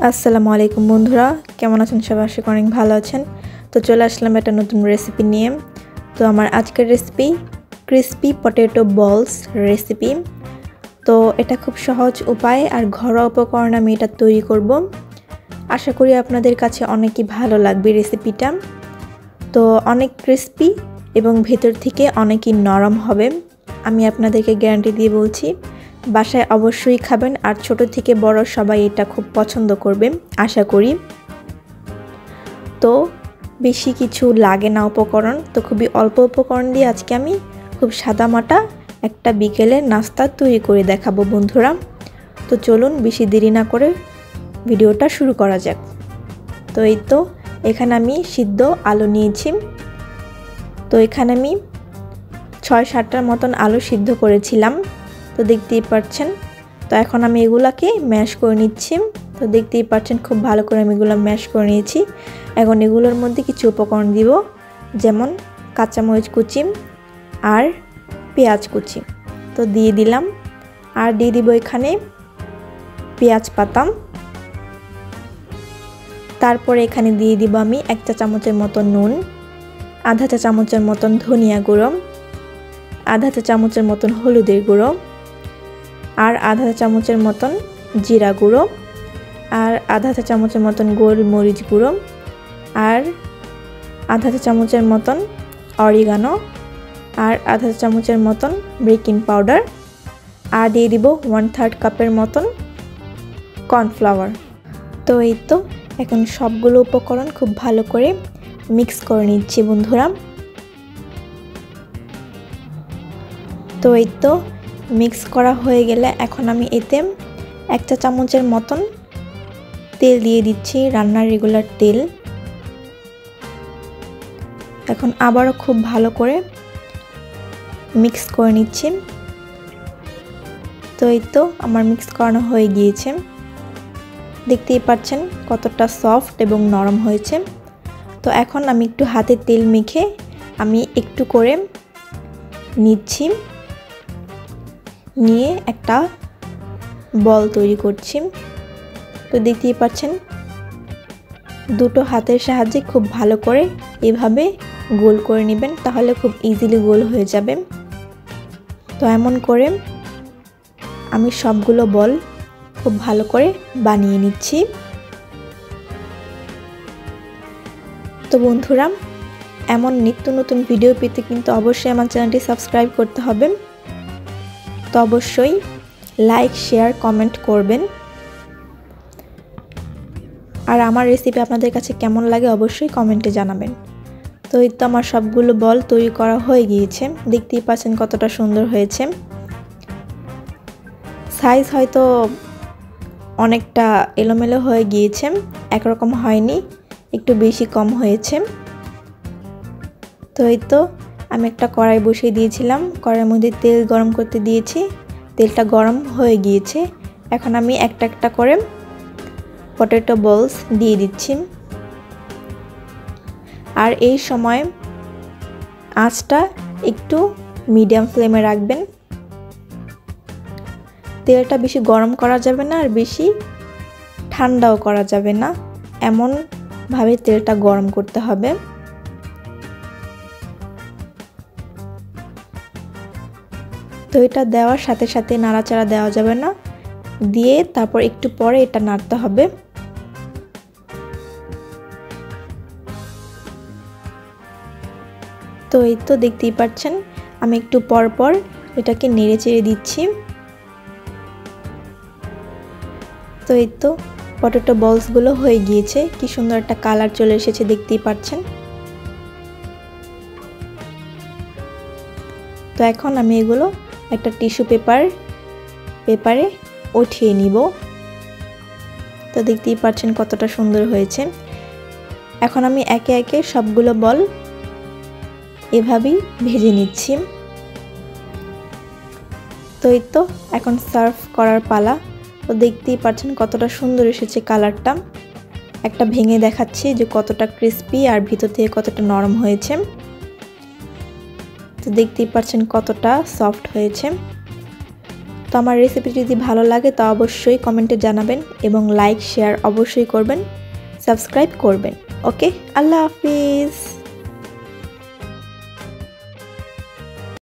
আসসালামু আলাইকুম বন্ধুরা, কেমন আছেন সবাই? আশা করি ভালো আছেন। তো চলে আসলাম একটা নতুন রেসিপি নিয়ে। তো আমার আজকের রেসিপি ক্রিসপি পটেটো বলস রেসিপি। তো এটা খুব সহজ উপায় আর ঘরোয়া উপকরণ আমি এটা তৈরি করব। আশা করি আপনাদের কাছে অনেকই ভালো লাগবে রেসিপিটা। তো অনেক ক্রিসপি এবং ভেতর থেকে অনেকই নরম হবে, আমি আপনাদেরকে গ্যারান্টি দিয়ে বলছি। বাসায় অবশ্যই খাবেন আর ছোট থেকে বড় সবাই এটা খুব পছন্দ করবে আশা করি। তো বেশি কিছু লাগে না উপকরণ, তো খুবই অল্প উপকরণ দিয়ে আজকে আমি খুব সাদামাটা একটা বিকেলের নাস্তা তৈরি করে দেখাবো বন্ধুরা। তো চলুন বেশি দেরি না করে ভিডিওটা শুরু করা যাক। তো এই তো এখানে আমি সিদ্ধ আলু নিয়েছি। তো এখানে আমি ৬-৭টার মতন আলু সিদ্ধ করেছিলাম, তো দেখতেই পাচ্ছেন। তো এখন আমি এগুলাকে ম্যাশ করে নিচ্ছি। তো দেখতেই পাচ্ছেন খুব ভালো করে আমি এগুলো ম্যাশ করে নিয়েছি। এখন এগুলোর মধ্যে কিছু উপকরণ দিব, যেমন কাঁচামরিচ কুচি আর পেঁয়াজ কুচি। তো দিয়ে দিলাম, আর দিয়ে দিব এখানে পেঁয়াজ পাতা। তারপরে এখানে দিয়ে দিব আমি 1 চা চামচের মতো নুন, আধা চা চামচের মতন ধনিয়া গুঁড়ো, আধা চা চামচের মতন হলুদের গুঁড়ো, আর আধা চা চামচের মতন জিরা গুঁড়ো, আর আধা চা চামচের মতন গোলমরিচ গুঁড়ো, আর আধা চা চামচের মতন অরিগানো, আর আধা চা চামচের মতন বেকিং পাউডার, আর দিয়ে দিব 1/3 কাপের মতন কর্নফ্লাওয়ার। তো এই তো এখন সবগুলো উপকরণ খুব ভালো করে মিক্স করে নিচ্ছি বন্ধুরা। তো এই তো মিক্স করা হয়ে গেলে এখন আমি এতে 1 চা চামচের মতন তেল দিয়ে দিচ্ছি, রান্নার রেগুলার তেল। এখন আবারও খুব ভালো করে মিক্স করে নিচ্ছি। তো এই তো আমার মিক্স করানো হয়ে গিয়েছে, দেখতেই পাচ্ছেন কতটা সফট এবং নরম হয়েছে। তো এখন আমি একটু হাতে তেল মেখে আমি একটু করে নিচ্ছি, নিয়ে একটা বল তৈরি করছি। তো দেখতেই পাচ্ছেন দুটো হাতের সাহায্যে খুব ভালো করে এভাবে গোল করে নেবেন, তাহলে খুব ইজিলি গোল হয়ে যাবে। তো এমন করে আমি সবগুলো বল খুব ভালো করে বানিয়ে নিচ্ছি। তো বন্ধুরা, এমন নিত্য নতুন ভিডিও পেতে কিন্তু অবশ্যই আমার চ্যানেলটি সাবস্ক্রাইব করতে হবে। তো অবশ্যই লাইক, শেয়ার, কমেন্ট করবেন। আর আমার রেসিপি আপনাদের কাছে কেমন লাগে অবশ্যই কমেন্টে জানাবেন। তো এই তো আমার সবগুলো বল তৈরি করা হয়ে গিয়েছে, দেখতেই পাচ্ছেন কতটা সুন্দর হয়েছে। সাইজ হয়তো অনেকটা এলোমেলো হয়ে গিয়েছে, একরকম হয়নি, একটু বেশি কম হয়েছে। তো এই তো আমি একটা কড়াই বসিয়ে দিয়েছিলাম, কড়াইয়ের মধ্যে তেল গরম করতে দিয়েছি, তেলটা গরম হয়ে গিয়েছে। এখন আমি একটা একটা করে পটেটো বলস দিয়ে দিচ্ছি। আর এই সময় আঁচটা একটু মিডিয়াম ফ্লেমে রাখবেন। তেলটা বেশি গরম করা যাবে না আর বেশি ঠান্ডাও করা যাবে না, এমনভাবে তেলটা গরম করতে হবে। তো এটা দেওয়ার সাথে সাথে নাড়াচাড়া দেওয়া যাবে না, দিয়ে তারপর একটু পরে এটা নাড়তে হবে। তো এই তো দেখতেই পাচ্ছেন আমি একটু পর পর এটাকে নেড়ে চেড়ে দিচ্ছি। তো এই তো পটেটো বলসগুলো হয়ে গিয়েছে, কি সুন্দর একটা কালার চলে এসেছে দেখতেই পাচ্ছেন। তো এখন আমি এগুলো একটা টিস্যু পেপারে উঠিয়ে নিব। তো দেখতেই পাচ্ছেন কতটা সুন্দর হয়েছে। এখন আমি একে একে সবগুলো বল এভাবেই ভেজে নিচ্ছি। তো এই তো এখন সার্ভ করার পালা। তো দেখতেই পাচ্ছেন কতটা সুন্দর এসেছে কালারটা, একটা ভেঙে দেখাচ্ছি যে কতটা ক্রিস্পি আর ভিতর থেকে কতটা নরম হয়েছে। তো দেখতেই পাচ্ছেন কতটা সফট হয়েছে। তো আমার রেসিপি যদি ভালো লাগে তো অবশ্যই কমেন্টে জানাবেন এবং লাইক শেয়ার অবশ্যই করবেন, সাবস্ক্রাইব করবেন। ওকে, আল্লাহ হাফিজ।